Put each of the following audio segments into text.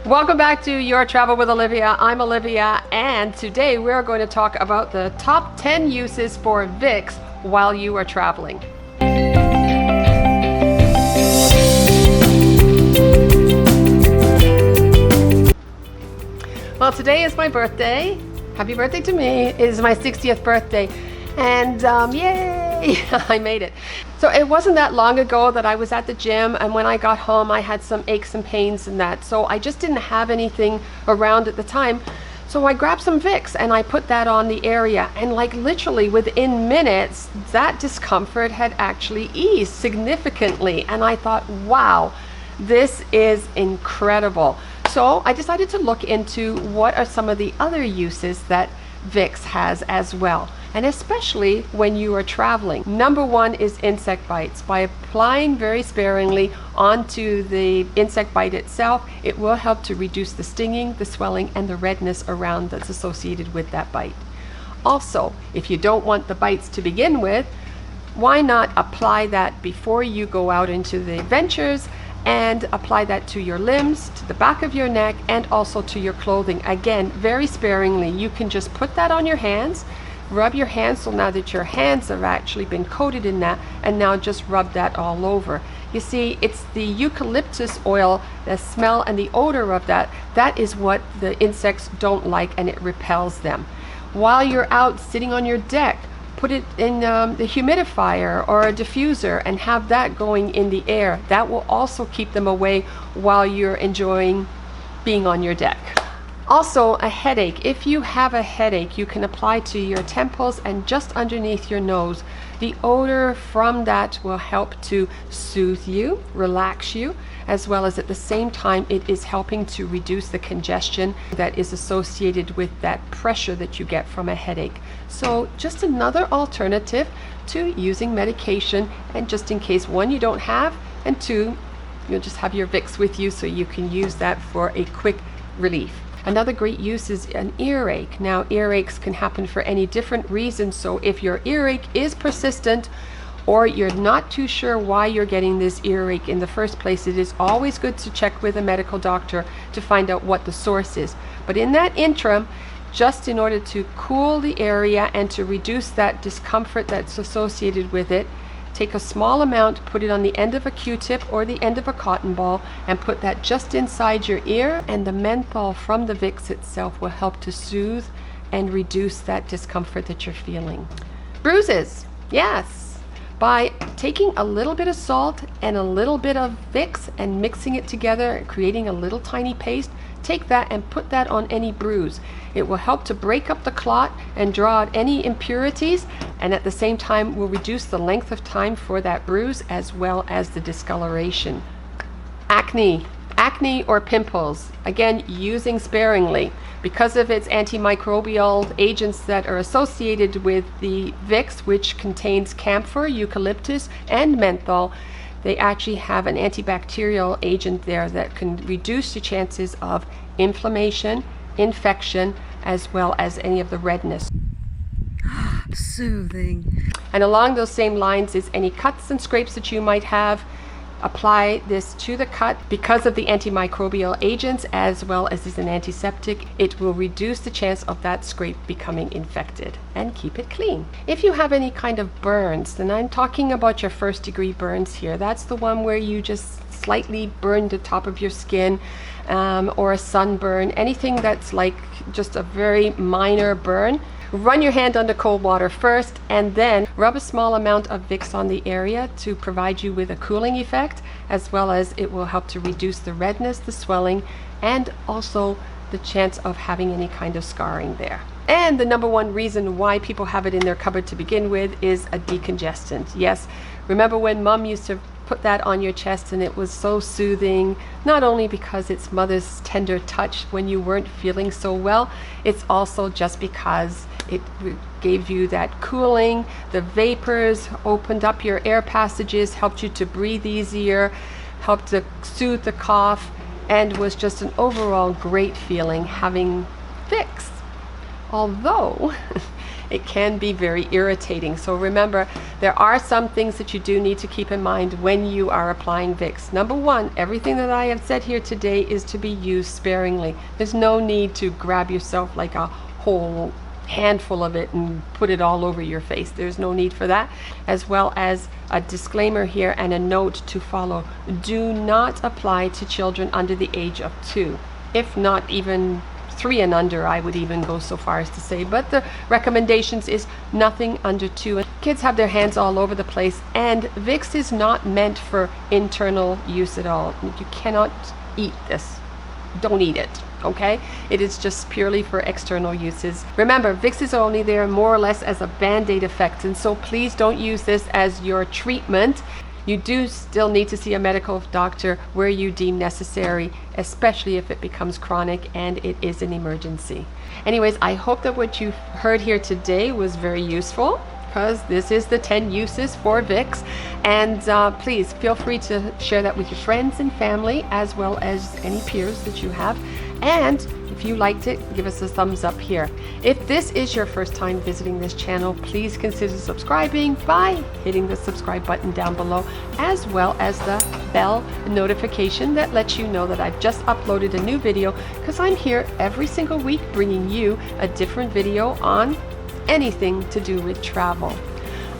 Welcome back to Your Travel with Olivia. I'm Olivia, and today we're going to talk about the top 10 uses for Vicks while you are traveling. Well, today is my birthday. Happy birthday to me. It is my 60th birthday, and yay, I made it. So it wasn't that long ago that I was at the gym, and when I got home I had some aches and pains and that, so I just didn't have anything around at the time. So I grabbed some Vicks and I put that on the area, and like literally within minutes that discomfort had actually eased significantly, and I thought, wow, this is incredible. So I decided to look into what are some of the other uses that Vicks has as well, and especially when you are traveling. Number one is insect bites. By applying very sparingly onto the insect bite itself, it will help to reduce the stinging, the swelling, and the redness around that's associated with that bite. Also, if you don't want the bites to begin with, why not apply that before you go out into the adventures, and apply that to your limbs, to the back of your neck, and also to your clothing. Again, very sparingly. You can just put that on your hands, rub your hands, so now that your hands have actually been coated in that, and now just rub that all over. You see, it's the eucalyptus oil, the smell and the odor of that, that is what the insects don't like, and it repels them. While you're out sitting on your deck, put it in the humidifier or a diffuser and have that going in the air. That will also keep them away while you're enjoying being on your deck. Also, a headache. If you have a headache, you can apply to your temples and just underneath your nose. The odor from that will help to soothe you, relax you, as well as at the same time it is helping to reduce the congestion that is associated with that pressure that you get from a headache. So just another alternative to using medication, and just in case, one, you don't have, and two, you'll just have your Vicks with you so you can use that for a quick relief. Another great use is an earache. Now, earaches can happen for any different reasons, so if your earache is persistent or you're not too sure why you're getting this earache in the first place, it is always good to check with a medical doctor to find out what the source is. But in that interim, just in order to cool the area and to reduce that discomfort that's associated with it, take a small amount, put it on the end of a Q-tip or the end of a cotton ball, and put that just inside your ear, and the menthol from the Vicks itself will help to soothe and reduce that discomfort that you're feeling. Bruises, yes. By taking a little bit of salt and a little bit of Vicks and mixing it together, creating a little tiny paste, take that and put that on any bruise. It will help to break up the clot and draw out any impurities, and at the same time will reduce the length of time for that bruise as well as the discoloration. Acne or pimples, again, using sparingly. Because of its antimicrobial agents that are associated with the Vicks, which contains camphor, eucalyptus, and menthol, they actually have an antibacterial agent there that can reduce the chances of inflammation, infection, as well as any of the redness. Soothing. And along those same lines is any cuts and scrapes that you might have. Apply this to the cut. Because of the antimicrobial agents as well as is an antiseptic, it will reduce the chance of that scrape becoming infected and keep it clean. If you have any kind of burns, then I'm talking about your first degree burns here. That's the one where you just slightly burn the top of your skin, or a sunburn, anything that's like just a very minor burn. Run your hand under cold water first, and then rub a small amount of Vicks on the area to provide you with a cooling effect, as well as it will help to reduce the redness, the swelling, and also the chance of having any kind of scarring there. And the number one reason why people have it in their cupboard to begin with is a decongestant. Yes, remember when Mom used to put that on your chest, and it was so soothing, not only because it's mother's tender touch when you weren't feeling so well, it's also just because it gave you that cooling. The vapors opened up your air passages, helped you to breathe easier, helped to soothe the cough, and was just an overall great feeling having Vicks. Although it can be very irritating. So remember, there are some things that you do need to keep in mind when you are applying Vicks. Number one, everything that I have said here today is to be used sparingly. There's no need to grab yourself like a whole handful of it and put it all over your face. There's no need for that. As well as a disclaimer here and a note to follow. Do not apply to children under the age of 2. If not even 3 and under, I would even go so far as to say, but the recommendations is nothing under 2. Kids have their hands all over the place, and Vicks is not meant for internal use at all. You cannot eat this. Don't eat it, okay? It is just purely for external uses. Remember, Vicks is only there more or less as a band-aid effect, and so please don't use this as your treatment. You do still need to see a medical doctor where you deem necessary, especially if it becomes chronic and it is an emergency. Anyways, I hope that what you've heard here today was very useful, because this is the 10 uses for Vicks. And please feel free to share that with your friends and family, as well as any peers that you have. And if you liked it, give us a thumbs up here. If this is your first time visiting this channel, please consider subscribing by hitting the subscribe button down below, as well as the bell notification that lets you know that I've just uploaded a new video, because I'm here every single week bringing you a different video on anything to do with travel.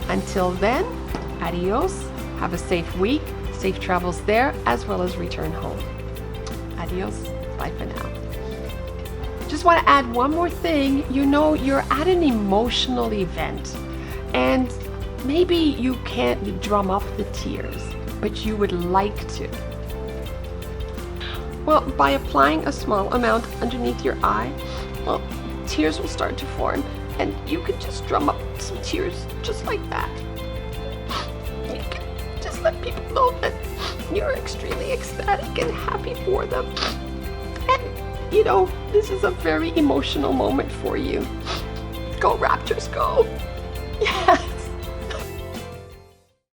Until then, adios. Have a safe week, safe travels there, as well as return home. Adios. Bye for now. Just want to add one more thing. You know, you're at an emotional event, and maybe you can't drum up the tears, but you would like to. Well, by applying a small amount underneath your eye, well, tears will start to form, and you could just drum up some tears just like that. You can just let people know that you're extremely ecstatic and happy for them. And, you know, this is a very emotional moment for you. Go Raptors, go! Yeah.